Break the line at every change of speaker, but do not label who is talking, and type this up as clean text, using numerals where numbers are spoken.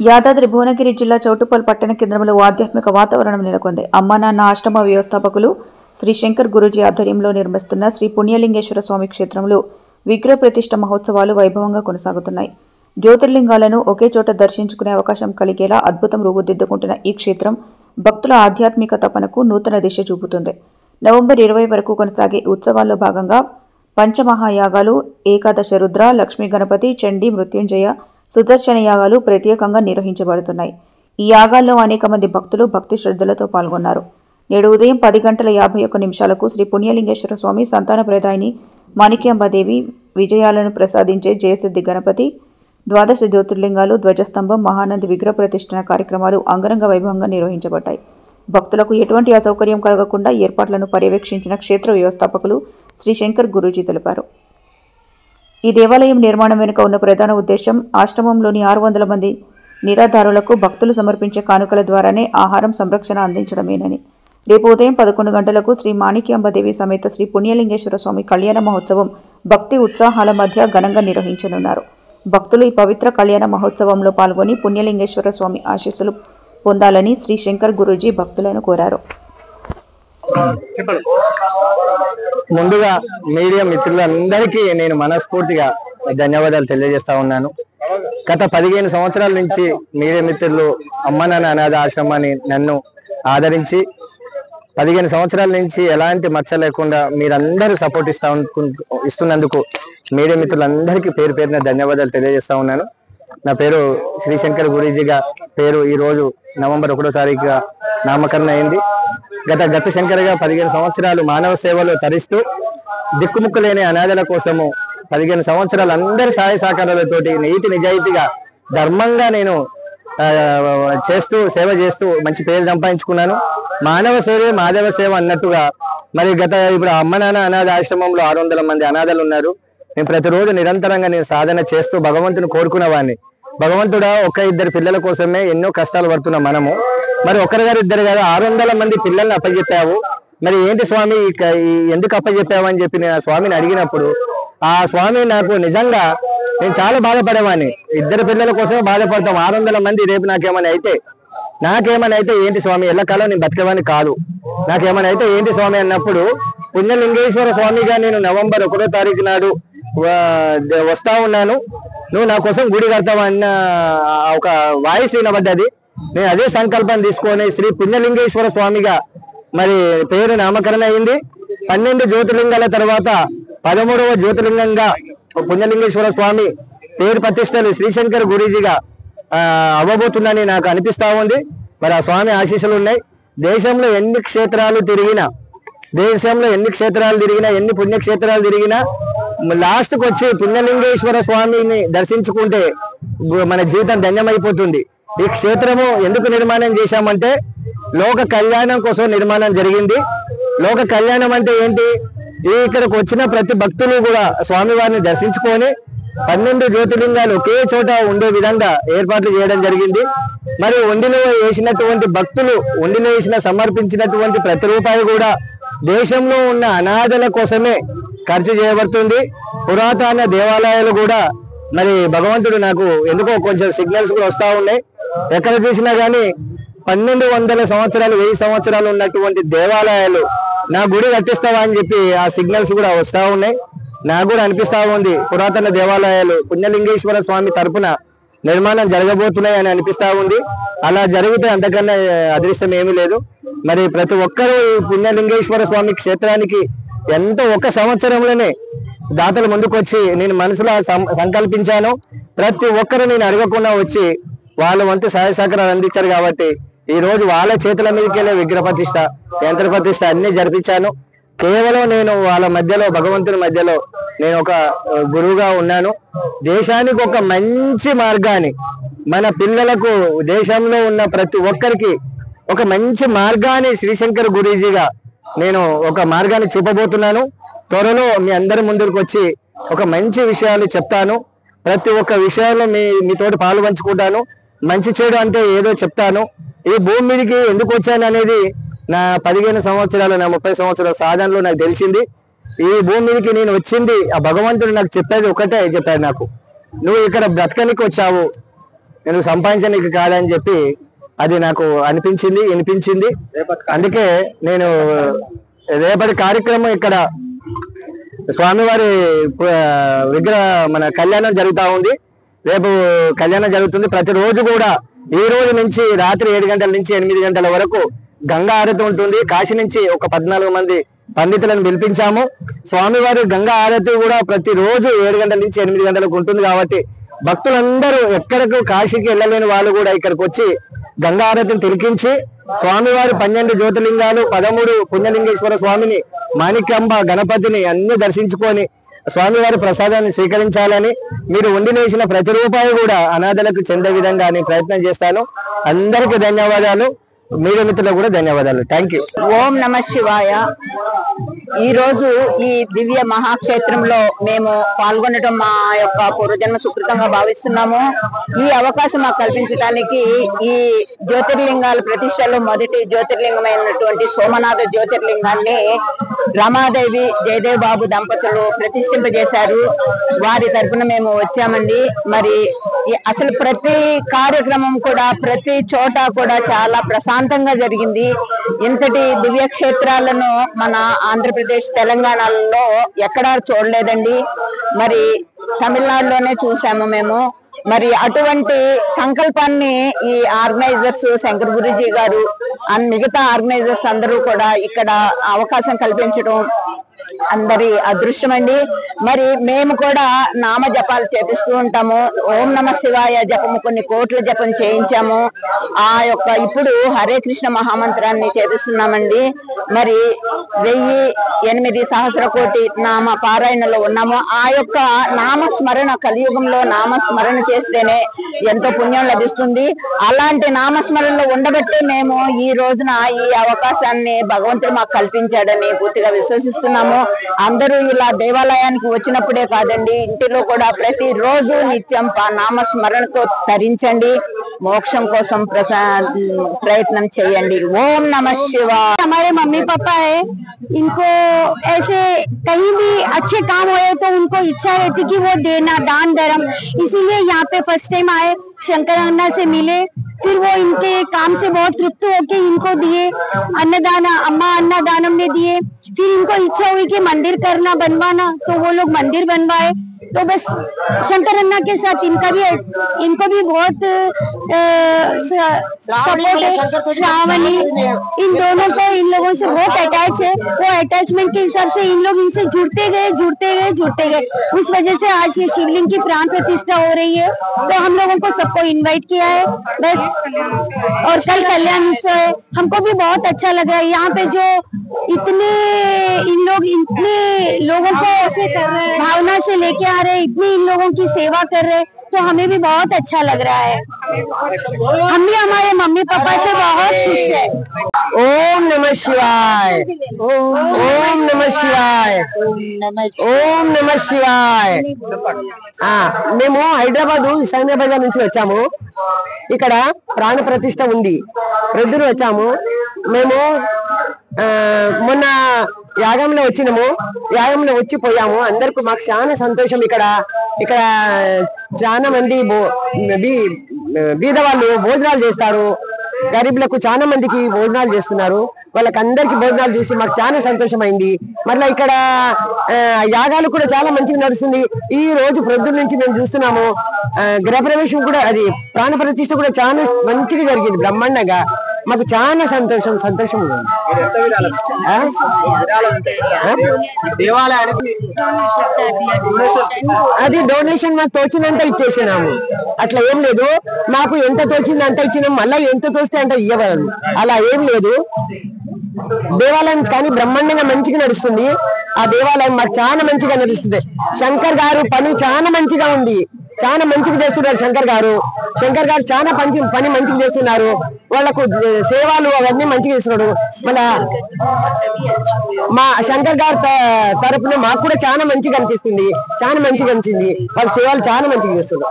యాదాద్రి భువనగిరి జిల్లా చౌటుప్పల్ పట్టణ కేంద్రంలో ఆధ్యాత్మిక వాతావరణం నెలకొంది. అమ్మ నాన్న ఆశ్రమ వ్యవస్థాపకులు శ్రీ శంకర్ గురూజీ ఆధ్వర్యంలో నిర్మిస్తున్న శ్రీ పుణ్యలింగేశ్వర స్వామి క్షేత్రంలో విగ్రహ ప్రతిష్ఠ మహోత్సవాలు వైభవంగా కొనసాగుతున్నాయి. జ్యోతిర్లింగాలను ఒకే చోట దర్శించుకునే అవకాశం కలిగేలా అద్భుతం రూపుదిద్దుకుంటున్న ఈ క్షేత్రం భక్తుల ఆధ్యాత్మిక తపనకు నూతన దిశ చూపుతుంది. నవంబర్ 20 వరకు కొనసాగే ఉత్సవాల్లో భాగంగా పంచమహాయాగాలు, ఏకాదశ రుద్ర, లక్ష్మీ గణపతి, చండీ, మృత్యుంజయ, సుదర్శన యాగాలు ప్రత్యేకంగా నిర్వహించబడుతున్నాయి. ఈ యాగాల్లో అనేక మంది భక్తులు భక్తి శ్రద్ధలతో పాల్గొన్నారు. నేడు ఉదయం 10:51 శ్రీ పుణ్యలింగేశ్వర స్వామి సంతాన ప్రదాయిని మాణిక్యాంబాదేవి విజయాలను ప్రసాదించే జయసిద్ధి గణపతి, ద్వాదశ జ్యోతిర్లింగాలు, ధ్వజస్తంభం, మహానంది విగ్రహ ప్రతిష్ఠన కార్యక్రమాలు అంగరంగ వైభవంగా నిర్వహించబడ్డాయి. భక్తులకు ఎటువంటి అసౌకర్యం కలగకుండా ఏర్పాట్లను పర్యవేక్షించిన క్షేత్ర వ్యవస్థాపకులు శ్రీ శంకర్ గురూజీ తెలిపారు. ఈ దేవాలయం నిర్మాణం వెనుక ఉన్న ప్రధాన ఉద్దేశం ఆశ్రమంలోని 600 మంది నిరాధారులకు భక్తులు సమర్పించే కానుకల ద్వారానే ఆహారం, సంరక్షణ అందించడమేనని. రేపు ఉదయం 11 గంటలకు శ్రీ మాణిక్యాంబాదేవి సమేత శ్రీ పుణ్యలింగేశ్వర స్వామి కళ్యాణ మహోత్సవం భక్తి ఉత్సాహాల మధ్య ఘనంగా నిర్వహించనున్నారు. భక్తులు ఈ పవిత్ర కళ్యాణ మహోత్సవంలో పాల్గొని పుణ్యలింగేశ్వర స్వామి ఆశీస్సులు పొందాలని శ్రీ శంకర్ గురూజీ భక్తులను కోరారు.
ముందుగా మీడియా మిత్రులందరికీ నేను మనస్ఫూర్తిగా ధన్యవాదాలు తెలియజేస్తా ఉన్నాను. గత 15 సంవత్సరాల నుంచి మీడియా మిత్రులు అమ్మ నాన్న అనాథ ఆశ్రమాన్ని నన్ను ఆదరించి 15 సంవత్సరాల నుంచి ఎలాంటి మచ్చ లేకుండా మీరందరూ సపోర్ట్ ఇస్తున్నందుకు మీడియా మిత్రులందరికీ పేరు పేరున ధన్యవాదాలు తెలియజేస్తా ఉన్నాను. నా పేరు శ్రీ శంకర్ గురూజీగా పేరు ఈ రోజు నవంబర్ 1వ తారీఖుగా నామకరణ అయింది. గత శంకర్గా 15 సంవత్సరాలు మానవ సేవలు తరిస్తూ దిక్కుముక్కు లేని అనాథల కోసము 15 సంవత్సరాలు అందరి సహాయ సహకారాలతోటి నీతి నిజాయితీగా ధర్మంగా నేను సేవ చేస్తూ మంచి పేరు సంపాదించుకున్నాను. మానవ సేవే మాధవ సేవ అన్నట్టుగా మరి ఇప్పుడు అమ్మ నాన్న అనాథ ఆశ్రమంలో 600 మంది అనాథలు ఉన్నారు. నేను ప్రతిరోజు నిరంతరంగా నేను సాధన చేస్తూ భగవంతుని కోరుకునేవాడిని. భగవంతుడా 1-2 పిల్లల కోసమే ఎన్నో కష్టాలు పడుతున్నాం మనము. మరి 1-2 కాదు 600 మంది పిల్లల్ని అప్పచెప్పావు, మరి ఏంటి స్వామి ఎందుకు అప్పచెప్పావు అని చెప్పి నేను ఆ స్వామిని అడిగినప్పుడు ఆ స్వామి నాకు నిజంగా నేను చాలా బాధపడేవాడిని. 2 పిల్లల కోసమే బాధపడతాం, 600 మంది రేపు నాకేమైనా అయితే ఏంటి స్వామి, ఎల్లకాలం నేను బతికేవాడిని కాదు, నాకేమైనా అయితే ఏంటి స్వామి అన్నప్పుడు పుణ్యలింగేశ్వర స్వామిగా నేను నవంబర్ 1వ తారీఖు నాడు వస్తా ఉన్నాను, నువ్వు నా కోసం గుడి కడతావా అన్న ఒక వాయిస్ వినబడ్డది. నేను అదే సంకల్పం తీసుకొని శ్రీ పుణ్యలింగేశ్వర స్వామిగా మరి పేరు నామకరణ అయింది. 12 జ్యోతిర్లింగాల తర్వాత 13వ జ్యోతిర్లింగంగా పుణ్యలింగేశ్వర స్వామి పేరు ప్రతిష్టలు శ్రీశంకర్ గురూజీగా అవ్వబోతుందని నాకు అనిపిస్తా ఉంది. మరి ఆ స్వామి ఆశీస్సులు ఉన్నాయి. దేశంలో ఎన్ని క్షేత్రాలు తిరిగినా ఎన్ని పుణ్యక్షేత్రాలు తిరిగినా లాస్ట్కి వచ్చి పుణ్యలింగేశ్వర స్వామిని దర్శించుకుంటే మన జీవితం ధన్యమైపోతుంది. ఈ క్షేత్రము ఎందుకు నిర్మాణం చేశామంటే లోక కళ్యాణం కోసం నిర్మాణం జరిగింది. లోక కళ్యాణం అంటే ఏంటి, ఇక్కడికి వచ్చిన ప్రతి భక్తులు కూడా స్వామివారిని దర్శించుకొని 12 జ్యోతిర్లింగాలు ఒకే చోట ఉండే విధంగా ఏర్పాట్లు చేయడం జరిగింది. మరి ఒండిలో వేసినటువంటి భక్తులు సమర్పించినటువంటి ప్రతి రూపాయి కూడా దేశంలో ఉన్న అనాథల కోసమే ఖర్చు చేయబడుతుంది. పురాతన దేవాలయాలు కూడా మరి భగవంతుడు నాకు ఎందుకో కొంచెం సిగ్నల్స్ కూడా వస్తూ ఉన్నాయి. ఎక్కడ చూసినా కానీ 1200 సంవత్సరాలు 1000 సంవత్సరాలు ఉన్నటువంటి దేవాలయాలు నా గుడి కట్టిస్తావా అని చెప్పి ఆ సిగ్నల్స్ కూడా వస్తూ ఉన్నాయి. నాకు కూడా అనిపిస్తా ఉంది పురాతన దేవాలయాలు పుణ్యలింగేశ్వర స్వామి తరపున నిర్మాణం జరగబోతున్నాయి అని అనిపిస్తా ఉంది. అలా జరిగితే అంతకన్నా అదృష్టం ఏమీ లేదు. మరి ప్రతి ఒక్కరూ ఈ పుణ్యలింగేశ్వర స్వామి క్షేత్రానికి ఎంతో 1 సంవత్సరంలోనే దాతలు ముందుకొచ్చి నేను మనసులో సంకల్పించాను. ప్రతి ఒక్కరు నేను అడగకుండా వచ్చి వాళ్ళ వంతు సహాయ సహకారాలు అందించారు. కాబట్టి ఈ రోజు వాళ్ళ చేతుల మీదకెళ్ళే విగ్రహ ప్రతిష్ఠ, యంత్ర ప్రతిష్ఠ అన్ని జరిపించాను. కేవలం నేను వాళ్ళ మధ్యలో భగవంతుని మధ్యలో నేను ఒక గురువుగా ఉన్నాను. దేశానికి ఒక మంచి మార్గాన్ని, మన పిల్లలకు దేశంలో ఉన్న ప్రతి ఒక్కరికి ఒక మంచి మార్గాన్ని శ్రీశంకర్ గురూజీగా నేను ఒక మార్గాన్ని చూపబోతున్నాను. త్వరలో మీ అందరి ముందుకు వచ్చి ఒక మంచి విషయాలు చెప్తాను. ప్రతి ఒక్క విషయంలో మీతోటి పాలు పంచుకుంటాను. మంచి చెడు అంటే ఏదో చెప్తాను. ఈ భూమి మీదకి ఎందుకు వచ్చాను అనేది నా 15 సంవత్సరాలు నా 30 సంవత్సరాల సాధనలో నాకు తెలిసింది. ఈ భూమి మీదకి నేను వచ్చింది ఆ భగవంతుడు నాకు చెప్పేది ఒకటే చెప్పాడు, నాకు నువ్వు ఇక్కడ బ్రతకనికి వచ్చావు, నేను సంపాదించడానికి కాదని చెప్పి అది నాకు వినిపించింది. అందుకే నేను రేపటి కార్యక్రమం ఇక్కడ స్వామివారి మన కళ్యాణం జరుగుతూ ఉంది. రేపు కళ్యాణం జరుగుతుంది. ప్రతిరోజు కూడా ఈ రోజు నుంచి రాత్రి 7 గంటల నుంచి 8 గంటల వరకు గంగా హారతి ఉంటుంది. కాశీ నుంచి ఒక 14 మంది పండితులను పిలిపించాము. స్వామివారి గంగా హారతి కూడా ప్రతిరోజు 7 గంటల నుంచి 8 గంటలకు ఉంటుంది. కాబట్టి భక్తులందరూ ఎక్కడకు కాశీకి వెళ్ళలేని వాళ్ళు కూడా ఇక్కడికి వచ్చి గంగా హారతిని తిలకించి స్వామివారి 12 జ్యోతిర్లింగాలు 13 పుణ్యలింగేశ్వర స్వామిని, మాణిక్యాంబ గణపతిని అన్ని దర్శించుకొని స్వామివారి ప్రసాదాన్ని స్వీకరించాలని, మీరు వండిలేసిన ప్రతి రూపాయి కూడా అనాథలకు చెందే విధంగా నేను ప్రయత్నం చేస్తాను. అందరికీ ధన్యవాదాలు. మీడియా మిత్రులకు కూడా ధన్యవాదాలు. Thank you.
ఓం నమ శివాయ. ఈ రోజు ఈ దివ్య మహాక్షేత్రంలో మేము పాల్గొనడం మా యొక్క పూర్వజన్మ సుకృతంగా భావిస్తున్నాము. ఈ అవకాశం మాకు కల్పించడానికి ఈ జ్యోతిర్లింగాల ప్రతిష్టలో మొదటి జ్యోతిర్లింగమైనటువంటి సోమనాథ జ్యోతిర్లింగాన్ని రమాదేవి జయదేవ్ బాబు దంపతులు ప్రతిష్ఠింపజేశారు. వారి తరఫున మేము వచ్చామండి. మరి అసలు ప్రతి కార్యక్రమం కూడా ప్రతి చోట కూడా చాలా ప్రశాంతంగా జరిగింది. ఇంతటి దివ్య క్షేత్రాలను మన ఆంధ్రప్రదేశ్ తెలంగాణలో ఎక్కడా చూడలేదండి. మరి తమిళనాడులోనే చూసాము మేము. మరి అటువంటి సంకల్పాన్ని ఈ ఆర్గనైజర్స్ శంకర్ గురూజీ గారు అండ్ మిగతా ఆర్గనైజర్స్ అందరూ కూడా ఇక్కడ అవకాశం కల్పించడం అందరి అదృష్టం అండి. మరి మేము కూడా నామ జపాలు చేపిస్తూ ఉంటాము. ఓం నమ శివాయ జపము కొన్ని కోట్ల జపం చేయించాము. ఆ యొక్క ఇప్పుడు హరే కృష్ణ మహామంత్రాన్ని చేపిస్తున్నామండి. మరి 1008 సహస్ర కోటి నామ పారాయణలో ఉన్నాము. ఆ యొక్క నామస్మరణ కలియుగంలో నామస్మరణ చేస్తేనే ఎంతో పుణ్యం లభిస్తుంది. అలాంటి నామస్మరణలో ఉండబట్టే మేము ఈ రోజున ఈ అవకాశాన్ని భగవంతుడు మాకు కల్పించాడని పూర్తిగా విశ్వసిస్తున్నాము. అందరూ ఇలా దేవాలయానికి వచ్చినప్పుడే కాదండి, ఇంటిలో కూడా ప్రతి రోజు నిత్యం నామస్మరణతో తరించండి. మోక్షం కోసం ప్రయత్నం చేయండి. ఓం నమః శివాయ.
हमारे मम्मी पापा है, इनको ऐसे कहीं भी अच्छे काम हुए तो उनको इच्छा रहती कि वो देना दान धर्म, इसीलिए यहाँ पे फर्स्ट टाइम आए, शंकर अन्ना से मिले, फिर वो इनके काम से बहुत तृप्त होके इनको दिए अन्नदान, अम्मा अन्नदानम ने दिए। फिर इनको इच्छा हुई कि मंदिर करना बनवाना, तो वो लोग मंदिर बनवाए। तो बस शंकर अन्ना के साथ इनको भी बहुत सपोर्ट है। श्रावणी, इन दोनों को इन लोगों से बहुत अटैच है। वो अटैचमेंट के हिसाब से इन लोग इनसे जुड़ते गए। उस वजह से आज ये शिवलिंग की प्राण प्रतिष्ठा हो रही है। तो हम लोगों को सबको इनवाइट किया है बस। और कल कल्याण उत्सव है, हमको भी बहुत अच्छा लगा। यहाँ पे जो इतने लोगों को ऐसे भावना से लेके आ रहे, इतनी इन लोगों की सेवा कर रहे, तो हमें भी बहुत अच्छा लग रहा है। हम भी हमारे मम्मी पापा से बहुत खुश है।
ఓం నమ శివాయ. ఓం నమ శివాయ. ఓం నమ శివాయ. మేము హైదరాబాద్ సైన్య బజార్ నుంచి వచ్చాము. ఇక్కడ ప్రాణ ప్రతిష్ఠ ఉంది. ప్రొద్దున వచ్చాము. మేము మొన్న యాగంలో వచ్చినాము. యాగంలో వచ్చిపోయాము. అందరికి మాకు చాలా సంతోషం. ఇక్కడ చాలా మంది బీద వాళ్ళు భోజనాలు చేస్తారు. గరీబులకు చాలా మందికి భోజనాలు చేస్తున్నారు. వాళ్ళకందరికి భోజనాలు చూసి మాకు చాలా సంతోషం అయింది. మళ్ళీ ఇక్కడ యాగాలు కూడా చాలా మంచిగా నడుస్తుంది. ఈ రోజు ప్రొద్దున నుంచి మేము చూస్తున్నాము. గృహప్రవేశం కూడా, అది ప్రాణ ప్రతిష్ఠ కూడా చాలా మంచిగా జరిగింది, బ్రహ్మాండంగా. మాకు చాలా సంతోషం ఉంది. అది డొనేషన్ మాకు తోచినంత ఇచ్చేసినాము. అట్లా ఏం లేదు. మాకు ఎంత తోచింది అంత ఇచ్చినాము. మళ్ళీ ఎంత తోస్తే అంత ఇవ్వగలరు. అలా ఏం లేదు. దేవాలయం కానీ బ్రహ్మాండంగా మంచిగా నడుస్తుంది. ఆ దేవాలయం మాకు చాలా మంచిగా నడుస్తుంది. శంకర్ గారు పని చాలా మంచిగా ఉంది. చాలా మంచిగా చేస్తున్నారు శంకర్ గారు చాలా పని మంచిగా చేస్తున్నారు. వాళ్ళకు సేవలు అవన్నీ మంచిగా చేస్తున్నాడు. మళ్ళా మా శంకర్ గారి తరపున మాకు కూడా చాలా మంచిగా అనిపిస్తుంది. చాలా మంచిగా అనిపించింది. వాళ్ళ సేవలు చాలా మంచిగా చేస్తున్నారు.